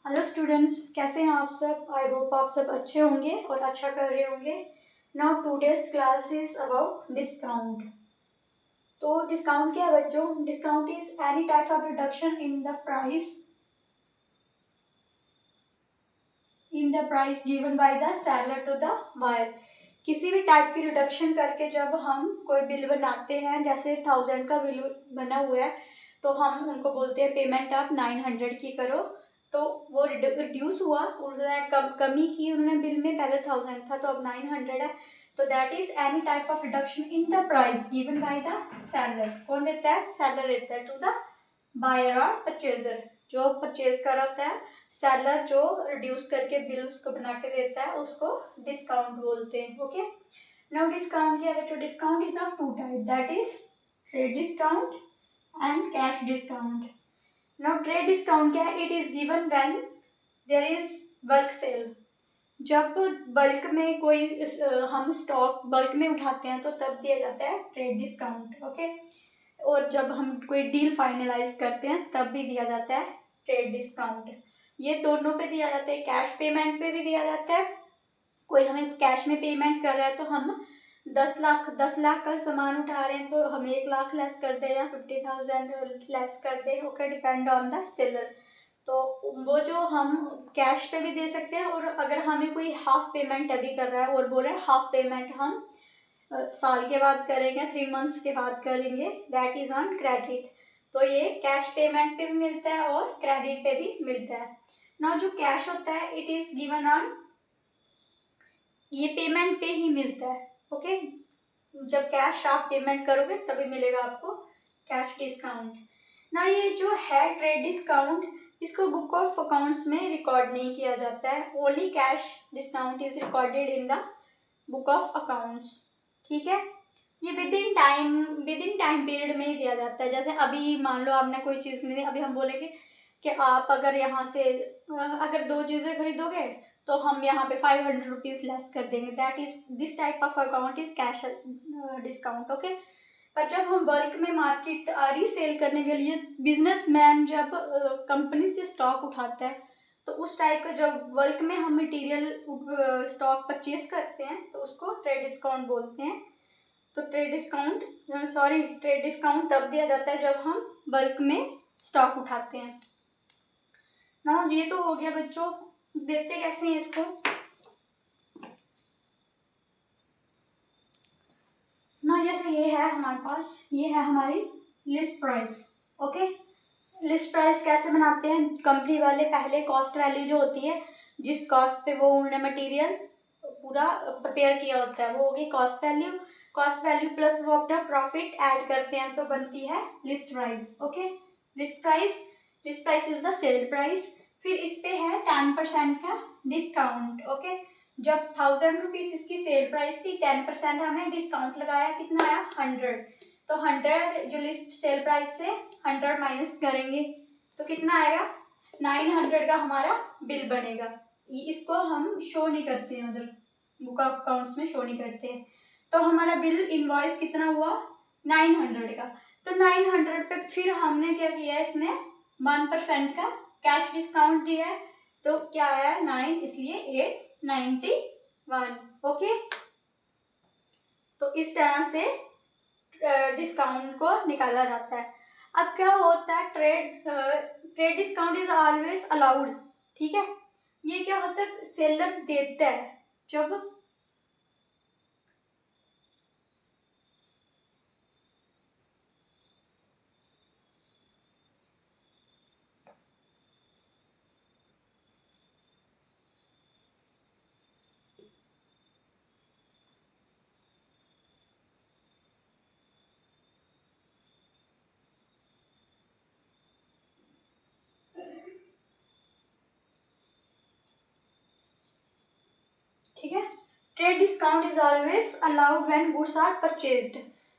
Hello students, कैसे हैं आप सब। आई होप आप सब अच्छे होंगे और अच्छा कर रहे होंगे। Now today's class is about discount. तो डिस्काउंट क्या है बच्चों? Discount is any type of reduction in the price given by the seller to the buyer. किसी भी टाइप की रिडक्शन करके जब हम कोई बिल बनाते हैं, जैसे 1000 का बिल बना हुआ है तो हम उनको बोलते हैं पेमेंट आप 900 की करो। तो वो रिड्यूस हुआ, उन्होंने कमी की उन्होंने बिल में, पहले 1000 था तो अब 900 है। तो that is any type of reduction in the price given by the seller. कौन देता है? सेलर देता है टू द बायर और परचेजर। जो परचेज कर रहा होता है, सेलर जो रिड्यूस करके बिल उसको बना के देता है उसको डिस्काउंट बोलते हैं। ओके, नाउ डिस्काउंट क्या है बच्चों? Discount is of two type, that is trade discount and cash discount. Now trade discount क्या है? It is given when there is bulk sale. जब बल्क में कोई हम स्टॉक बल्क में उठाते हैं तो तब दिया जाता है ट्रेड डिस्काउंट। ओके, और जब हम कोई डील फाइनलाइज करते हैं तब भी दिया जाता है ट्रेड डिस्काउंट। ये दोनों पे दिया जाता है, कैश पेमेंट पे भी दिया जाता है। कोई हमें कैश में पेमेंट कर रहा है तो हम 10 लाख का सामान उठा रहे हैं तो हम 1 लाख लेस कर दे या 50,000 लेस कर दे। Okay, depend on the seller. तो वो जो हम कैश पे भी दे सकते हैं, और अगर हमें कोई हाफ पेमेंट अभी कर रहा है और बोल रहे हैं हाफ पेमेंट हम साल के बाद करेंगे, 3 मंथ्स के बाद करेंगे, दैट इज ऑन क्रेडिट। तो ये कैश पेमेंट पे भी मिलता है और क्रेडिट पे भी मिलता है ना। जो कैश होता है इट इज गिवन ऑन, ये पेमेंट पे ही मिलता है। ओके, जब कैश आप पेमेंट करोगे तभी मिलेगा आपको कैश डिस्काउंट ना। ये जो है ट्रेड डिस्काउंट, इसको बुक ऑफ अकाउंट्स में रिकॉर्ड नहीं किया जाता है। Only cash discount is recorded in the book of accounts. ठीक है, ये विद इन टाइम पीरियड में ही दिया जाता है। जैसे अभी मान लो आपने कोई चीज़ नहीं दी, अभी हम बोलेंगे कि आप अगर यहाँ से अगर 2 चीज़ें खरीदोगे तो हम यहाँ पे 500 रुपीज़ लेस कर देंगे। That is this type of account is cash discount. Okay, पर जब हम बल्क में मार्केट रीसेल करने के लिए बिजनेसमैन जब कंपनी से स्टॉक उठाता है तो उस टाइप का जब बल्क में हम मटेरियल स्टॉक परचेज करते हैं तो उसको ट्रेड डिस्काउंट बोलते हैं। तो ट्रेड डिस्काउंट तब दिया जाता है जब हम बल्क में स्टॉक उठाते हैं ना। ये तो हो गया बच्चों, देखते कैसे हैं इसको ना। जैसे ये है हमारे पास, ये है हमारी list price. Okay, list price कैसे बनाते हैं? कंपनी वाले पहले कॉस्ट वैल्यू जो होती है, जिस कॉस्ट पे वो उन्होंने मटेरियल पूरा प्रिपेयर किया होता है, वो होगी cost value. Cost value plus वो अपना प्रॉफिट ऐड करते हैं तो बनती है list price. Okay, list price is the sale price. फिर इस पे है 10% का डिस्काउंट। ओके, जब 1000 रुपीज इसकी सेल प्राइस थी, 10% हमने डिस्काउंट लगाया, कितना आया? 100। तो 100 जो लिस्ट सेल प्राइस से 100 माइनस करेंगे तो कितना आएगा? 900 का हमारा बिल बनेगा। इसको हम शो नहीं करते हैं, उधर बुक ऑफ अकाउंट्स में शो नहीं करते हैं। तो हमारा बिल इनवॉइस कितना हुआ? 900 का। तो 900 पे फिर हमने क्या किया है, इसमें 1% का कैश डिस्काउंट दिया है तो क्या आया? 9, इसलिए 891। ओके, तो इस तरह से डिस्काउंट को निकाला जाता है। अब क्या होता है, trade discount is always allowed. ठीक है, ये क्या होता है? सेलर देता है जब ठीक है, trade discount is always allowed when goods are purchased.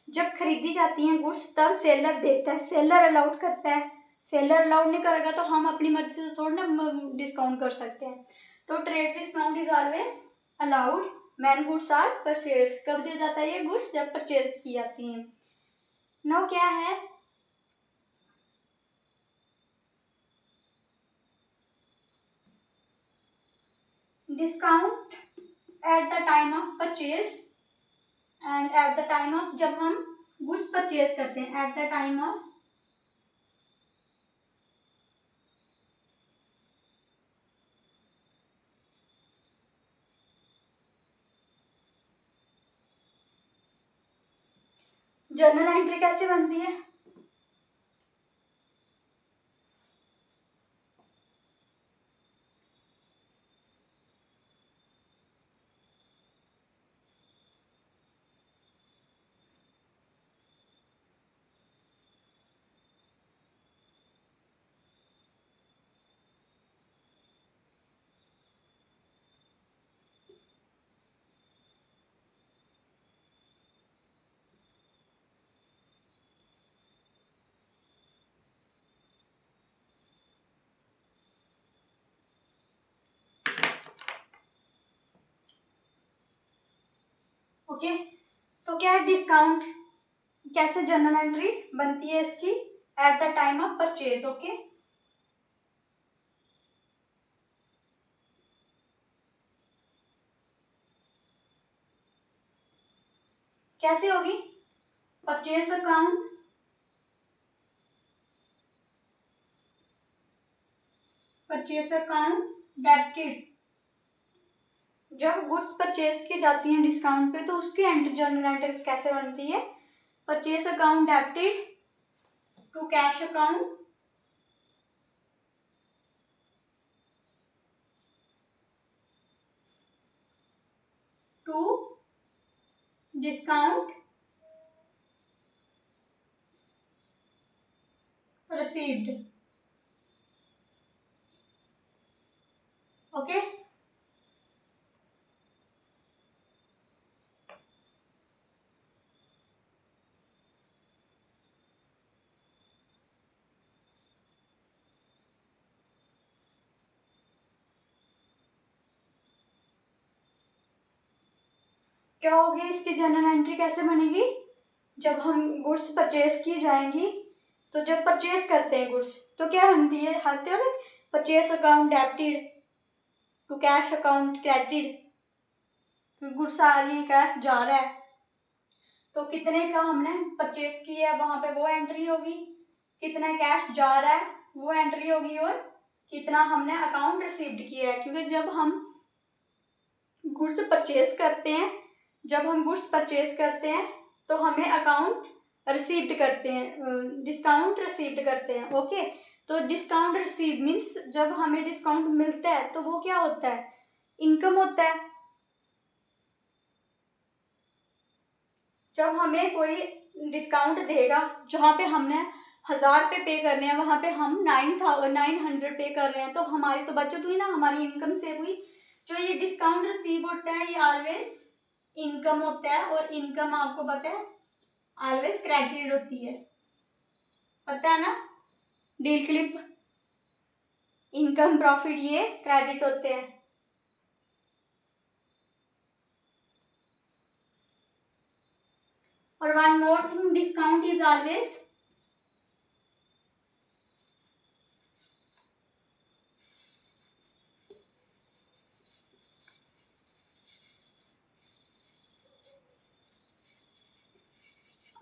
जब खरीदी जाती हैं गुड्स तब सेलर देता है, सेलर अलाउड करता है। सेलर अलाउड नहीं करेगा तो हम अपनी मर्जी से थोड़ी ना डिस्काउंट कर सकते हैं। तो trade discount is always allowed when goods are purchased. कब दिया जाता है ये गुड्स? जब परचेज की जाती हैं। नाउ क्या है, discount at the time of purchase and eight the time of, जब हम गुड्स परचेज करते हैं, eight the time of journal entry कैसे बनती है? ओके, तो क्या है डिस्काउंट, कैसे जर्नल एंट्री बनती है इसकी? Eight the time of purchase. Okay, कैसे होगी? परचेज अकाउंट डेबिटेड, जब गुड्स परचेज की जाती हैं डिस्काउंट पे तो उसकी जर्नल एंट्रीज कैसे बनती है? Purchase account debited to cash account to discount received. Okay, क्या होगी इसकी जर्नल एंट्री, कैसे बनेगी? जब हम गुड्स परचेज की जाएंगी, तो जब परचेज करते हैं गुड्स तो क्या बनती है? हालते हो purchase account debited to cash account credited, क्योंकि गुड्स आ रही है, कैश जा रहा है, तो कितने का हमने परचेज किया है वहाँ पे वो एंट्री होगी, कितना कैश जा रहा है वो एंट्री होगी, और कितना हमने अकाउंट रिसीव्ड किया है, क्योंकि जब हम गुड्स परचेज करते हैं, तो हमें अकाउंट रिसीव्ड करते हैं, डिस्काउंट रिसीव्ड करते हैं। ओके, तो डिस्काउंट रिसीव मीन्स जब हमें डिस्काउंट मिलता है तो वो क्या होता है? इनकम होता है। जब हमें कोई डिस्काउंट देगा, जहाँ पे हमने 1000 पे करने हैं वहाँ पे हम 900 पे कर रहे हैं, तो हमारी तो बचत हुई ना, हमारी इनकम सेव हुई। जो ये डिस्काउंट रिसीव होता है ये ऑलवेज इनकम होता है, और इनकम आपको पता है ऑलवेज क्रेडिटेड होती है, पता है ना? डील क्लिप, इनकम, प्रॉफिट ये क्रेडिट होते हैं। और one more thing, discount is always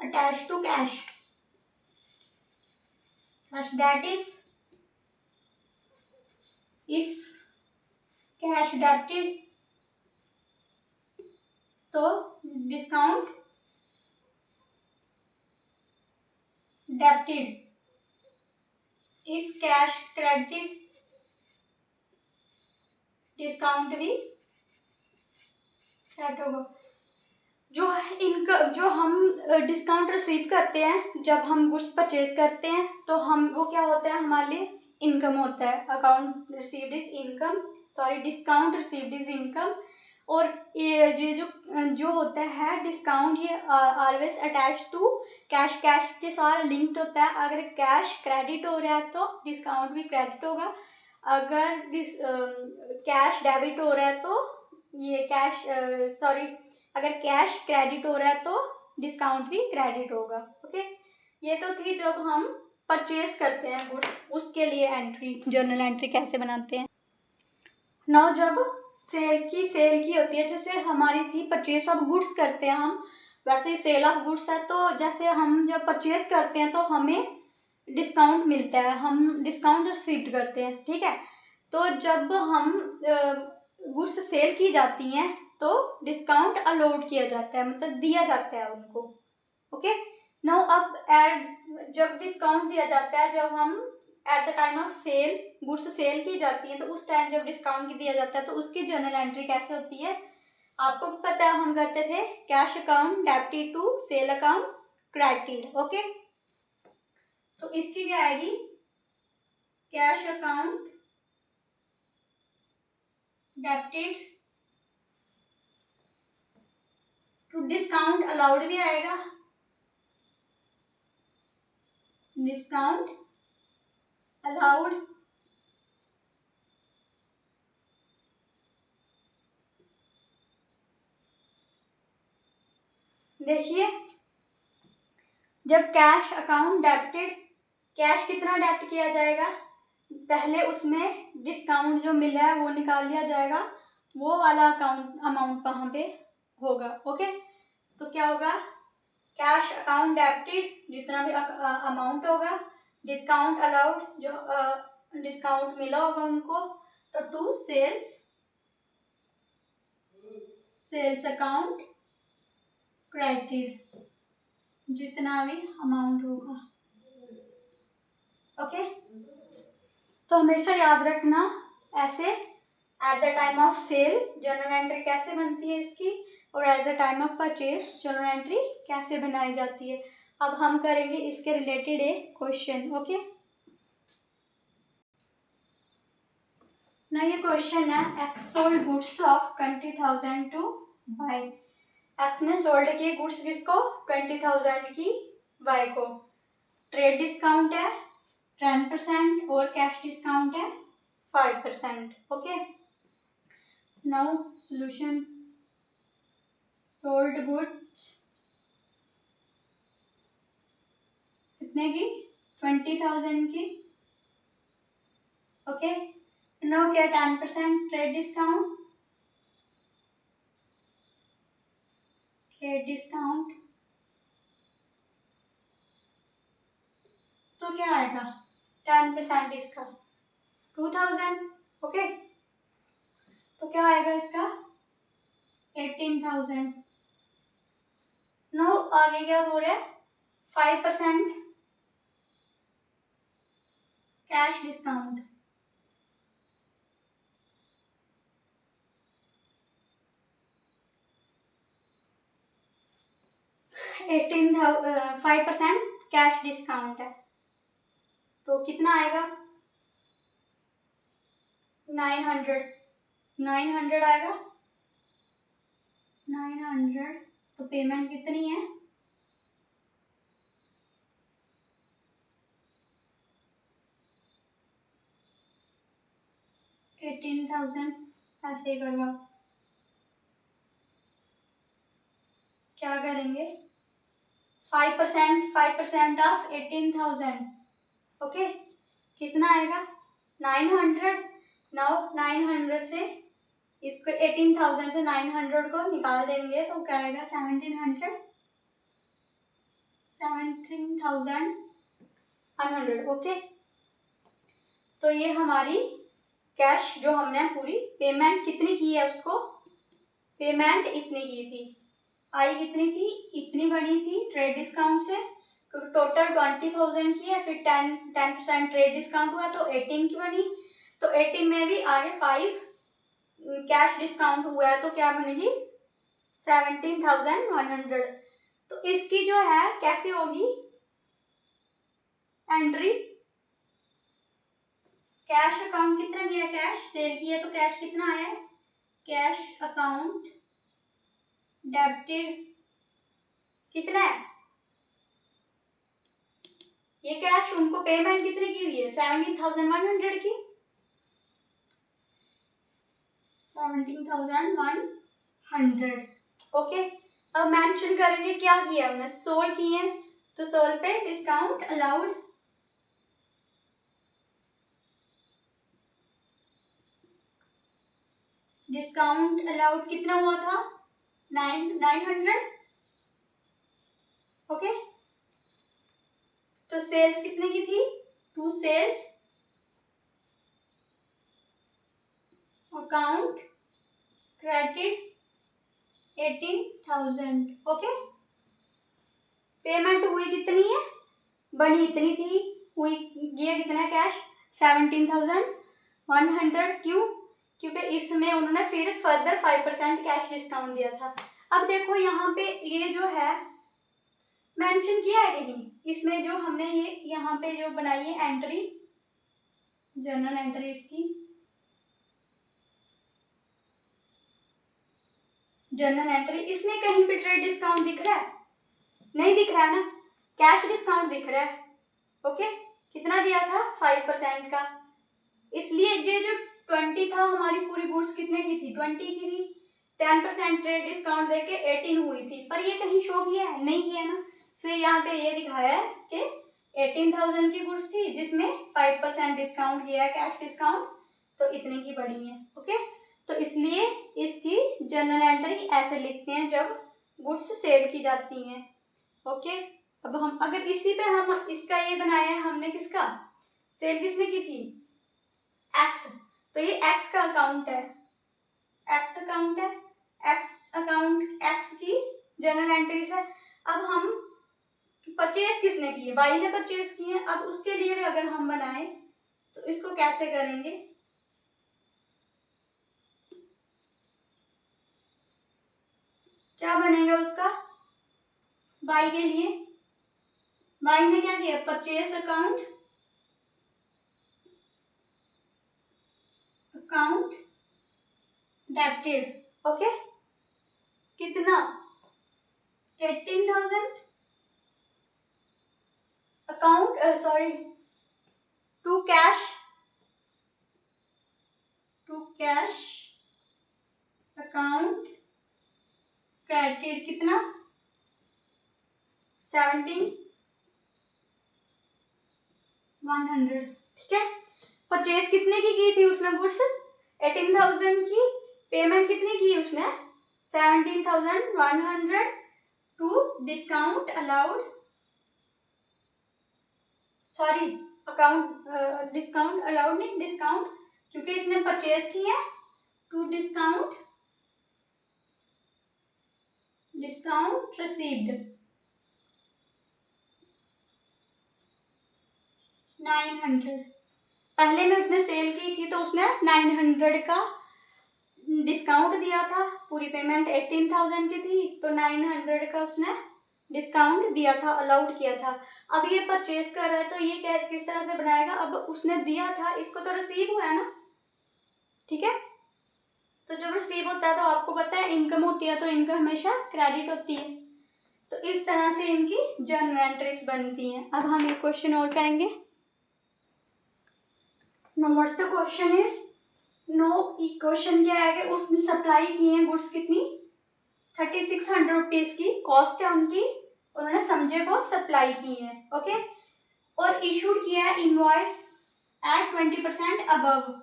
attached to cash, that is if cash debited तो discount debited, if cash credited discount भी क्रेडिट होगा। जो हम डिस्काउंट रिसीव करते हैं जब हम गुड्स परचेज करते हैं, तो हम वो क्या होता है हमारे लिए? इनकम होता है। Account received is income, sorry discount received is income. और ये जो होता है डिस्काउंट, ये always attach to cash, cash के साथ लिंक्ड होता है। अगर कैश क्रेडिट हो रहा है तो डिस्काउंट भी क्रेडिट होगा, अगर कैश डेबिट हो रहा है तो ये अगर कैश क्रेडिट हो रहा है तो डिस्काउंट भी क्रेडिट होगा। ओके, ये तो थी जब हम परचेज करते हैं गुड्स, उसके लिए एंट्री, जर्नल एंट्री कैसे बनाते हैं। नाउ जब सेल की होती है, जैसे हमारी थी परचेज ऑफ गुड्स करते हैं हम, वैसे ही सेल ऑफ गुड्स है। तो जैसे हम जब परचेज करते हैं तो हमें डिस्काउंट मिलता है, हम डिस्काउंट रिसीव करते हैं, ठीक है। तो जब हम गुड्स सेल की जाती हैं तो डिस्काउंट अलाउड किया जाता है, मतलब दिया जाता है उनको। ओके, नाउ अब जब डिस्काउंट दिया जाता है, जब हम at the time of sale goods sale की जाती है, तो उस टाइम जब डिस्काउंट दिया जाता है तो उसकी जर्नल एंट्री कैसे होती है आपको पता है, हम करते थे cash account debited to sale account credited. Okay, तो इसकी क्या आएगी, cash account debited to discount allowed भी आएगा, डिस्काउंट अलाउड देखिए, जब कैश अकाउंट डेबिटेड, कैश कितना डेबिट किया जाएगा, पहले उसमें डिस्काउंट जो मिला है वो निकाल लिया जाएगा, वो वाला अमाउंट वहाँ पे होगा। ओके, तो क्या होगा, कैश अकाउंट डेबिटेड जितना भी अमाउंट होगा, डिस्काउंट अलाउड जो डिस्काउंट मिला होगा उनको, तो टू सेल्स अकाउंट क्रेडिटेड जितना भी अमाउंट होगा। ओके, तो हमेशा याद रखना ऐसे at the time of sale journal entry कैसे बनती है इसकी, और at the time of purchase journal entry कैसे बनाई जाती है। अब हम करेंगे इसके रिलेटेड एक क्वेश्चन। ओके, ना ये क्वेश्चन है, X sold goods of 20,000 to by. X ने सोल्ड किए गुड्स किसको, 20,000 की वाई को। ट्रेड डिस्काउंट है 10% और कैश डिस्काउंट है 5%। Okay, now solution, sold goods कितने की, 20,000 की। ओके, नाउ क्या 10% ट्रेड डिस्काउंट, तो क्या आएगा 10% इसका 2,000। ओके, तो क्या आएगा इसका 18,000। नो आगे क्या बोल रहा है, 5% cash discount, eighteen 5% cash discount है, तो कितना आएगा 900 आएगा 900। तो पेमेंट कितनी है, 18,000। ऐसे करवा, क्या करेंगे 5% ऑफ 18,000। ओके, कितना आएगा 900। नाउ 900 से इसको 18,000 से 900 को निकाल देंगे तो क्या आएगा 17,100। ओके, तो ये हमारी कैश जो हमने पूरी पेमेंट कितनी की है, उसको पेमेंट इतनी की थी, आई कितनी थी, इतनी बनी थी ट्रेड डिस्काउंट से, क्योंकि टोटल 20,000 की है, फिर 10% ट्रेड डिस्काउंट हुआ तो 18 की बनी, तो 18 में भी आगे 5 कैश डिस्काउंट हुआ है, तो क्या बनेगी 17,100। तो इसकी जो है कैसे होगी एंट्री, कैश अकाउंट कितना गया, कैश सेल किया तो कैश कितना आया, कैश अकाउंट डेबिटेड कितना है, ये कैश उनको पेमेंट कितने की हुई है 17,100 की, 17,100। ओके, अब मेंशन करेंगे क्या किया हमने, सोल्ड किए, तो सोल्ड पे डिस्काउंट अलाउड, डिस्काउंट अलाउड कितना हुआ था, 900। ओके, तो सेल्स कितने की थी, 2 sales account credit 18,000। Okay, payment हुई कितनी है, बनी इतनी थी, हुई गया कितना कैश, 17,100। क्यों, क्योंकि इसमें उन्होंने फिर फर्दर 5% कैश डिस्काउंट दिया था। अब देखो यहाँ पे ये जो है मेंशन किया है कहीं, इसमें जो हमने ये यहाँ पे जो बनाई है एंट्री, जर्नल एंट्री इसकी, जर्नल एंट्री, इसमें कहीं पे ट्रेड डिस्काउंट दिख रहा है, नहीं दिख रहा है ना, कैश डिस्काउंट दिख रहा है। ओके, कितना दिया था, 5% का, इसलिए ये जो 20 था हमारी पूरी गुड्स कितने की थी, 20 की थी, 10% ट्रेड डिस्काउंट देके 18 हुई थी, पर ये कहीं शो किया है, नहीं किया ना। फिर यहाँ पे ये दिखाया है कि 18,000 की गुड्स थी जिसमें 5% डिस्काउंट किया है, कैश डिस्काउंट, तो इतने की पड़ी है। ओके, तो इसलिए इसकी जर्नल एंट्री ऐसे लिखते हैं जब गुड्स सेल की जाती हैं। ओके, अब हम अगर इसी पे हम इसका ये बनाया है हमने, किसका सेल किसने की थी, एक्स, तो ये एक्स का अकाउंट है, एक्स अकाउंट है, एक्स अकाउंट, एक्स की जर्नल एंट्रीज है। अब हम परचेज किसने की है, वाई ने परचेज की है। अब उसके लिए भी अगर हम बनाए तो इसको कैसे करेंगे, क्या बनेगा उसका, वाई के लिए, वाई ने क्या किया, purchase account, account debited. Okay, कितना, 18,000 account, sorry, to cash account credit कितना, 17,100। ठीक है, परचेज कितने की थी उसने गुड्स, 18,000 की, पेमेंट कितनी की उसने, 17,100 to discount allowed, sorry account, discount allowed नहीं, डिस्काउंट, क्योंकि इसने परचेज की है, टू डिस्काउंट रिसीव्ड 900। पहले में उसने सेल की थी तो उसने 900 का डिस्काउंट दिया था, पूरी पेमेंट 18,000 की थी तो 900 का उसने डिस्काउंट दिया था, अलाउड किया था। अब ये परचेज कर रहा है तो ये क्या किस तरह से बनाएगा, अब उसने दिया था, इसको तो रिसीव हुआ है ना, ठीक है, तो जब रिसीव होता है तो आपको पता है इनकम होती है, तो इनकम हमेशा क्रेडिट होती है। तो इस तरह से इनकी जर्नल एंट्रीज बनती हैं। अब हम एक क्वेश्चन और करेंगे। Now what's the question is, question क्या है कि उसने सप्लाई की है गुड्स कितनी, 3600 रुपीज की कॉस्ट है उनकी, उन्होंने संजय को सप्लाई की है। ओके, और इशूड किया है इनवॉइस एट 20% अबव,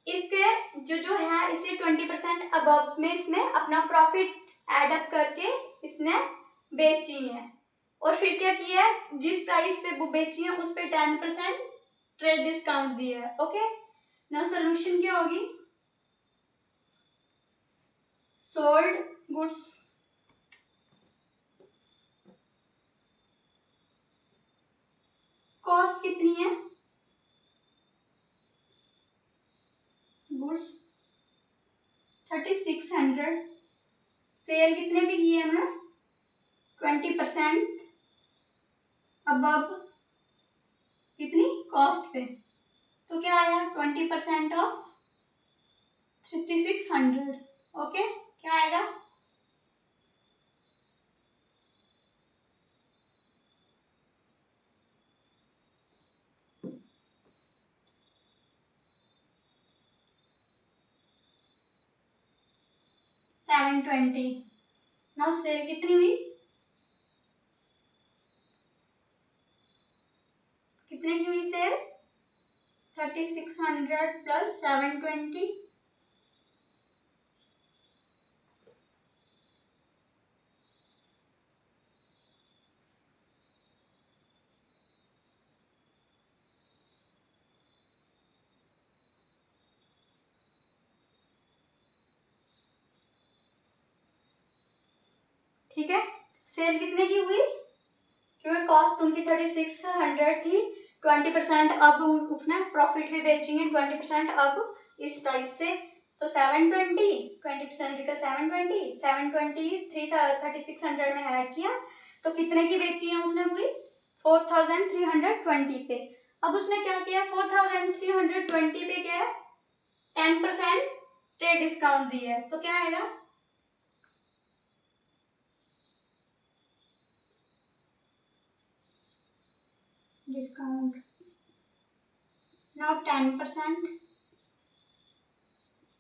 इसके जो है इसे 20% अबव में इसने अपना प्रॉफिट एड अप करके इसने बेची है, और फिर क्या किया है, जिस प्राइस पे वो बेची है उस पे 10% ट्रेड डिस्काउंट दिया है। ओके, नाउ सोल्यूशन क्या होगी, सोल्ड गुड्स कॉस्ट कितनी है, गुड्स 3600, सेल कितने भी किए हमने, 20% अबव कितनी कॉस्ट पे, तो क्या आया 20% ऑफ 3600। ओके, क्या आएगा, $720। नाउ सेल कितनी हुई, कितने की हुई सेल, 3600 प्लस 720, ठीक है। सेल कितने की हुई, क्योंकि कॉस्ट उनकी 3600 थी, 20% अब उसने प्रॉफिट भी बेचेंगे 20% अब इस प्राइस से, तो 720, 20% का 720 3600 में ऐड किया तो कितने की बेची है उसने पूरी, 4320 पे। अब उसने क्या किया, 4320 पे क्या है 10% ट्रेड डिस्काउंट दी है, तो क्या आएगा, डिस्काउंट now 10%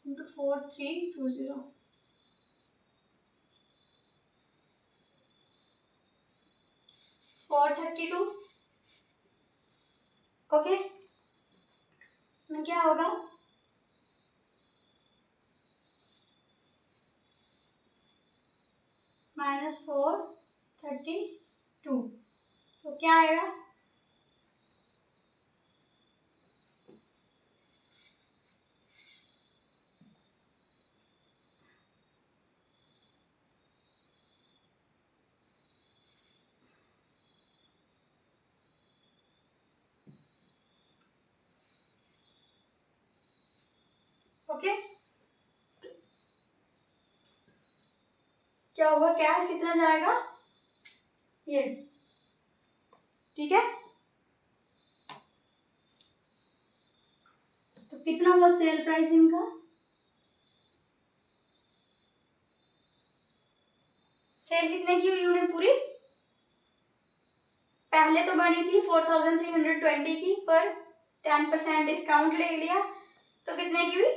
into 4320, 432, ओके। में क्या होगा, -432, तो क्या आएगा, ओके। क्या होगा, क्या कितना जाएगा ये, ठीक है। तो कितना हुआ सेल प्राइस इनका, सेल कितने की हुई उन्हें पूरी, पहले तो बनी थी 4320 की, पर 10% डिस्काउंट ले लिया तो कितने की हुई,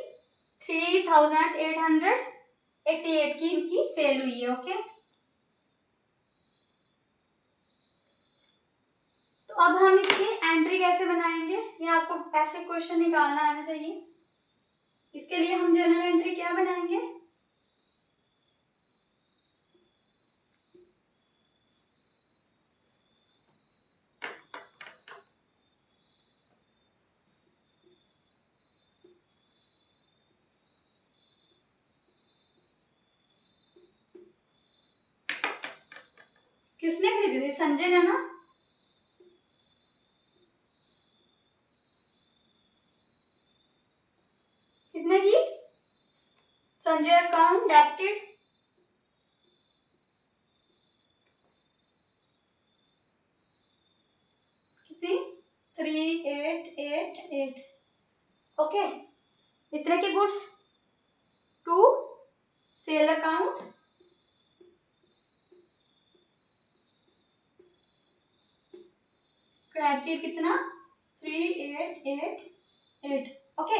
3888 की इनकी सेल हुई है, ओके। तो अब हम इसकी एंट्री कैसे बनाएंगे, ये आपको ऐसे क्वेश्चन निकालना आना चाहिए। इसके लिए हम जर्नल एंट्री क्या बनाएंगे, किसने खरीदी थी, संजय ने ना, कितने की, संजय अकाउंट डेबिटेड, कितनी 3888, ओके। इतने के goods to sale account, credit कितना 3888, ओके,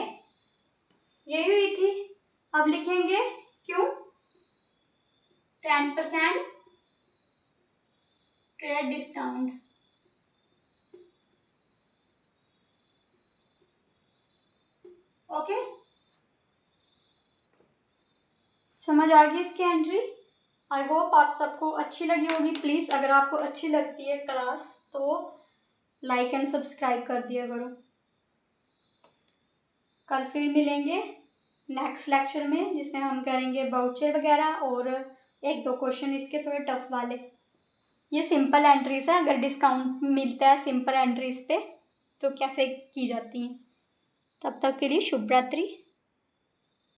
यही हुई थी। अब लिखेंगे क्यों, 10% ट्रेड डिस्काउंट, ओके। समझ आ गई इसकी एंट्री। आई होप आप सबको अच्छी लगी होगी। प्लीज़ अगर आपको अच्छी लगती है क्लास तो लाइक एंड सब्सक्राइब कर दिया करो। कल फिर मिलेंगे नेक्स्ट लेक्चर में, जिसमें हम करेंगे बाउचर वगैरह और एक दो क्वेश्चन इसके थोड़े टफ वाले। ये सिंपल एंट्रीज है, अगर डिस्काउंट मिलता है सिंपल एंट्रीज पे तो कैसे की जाती हैं। तब तक के लिए शुभ रात्रि।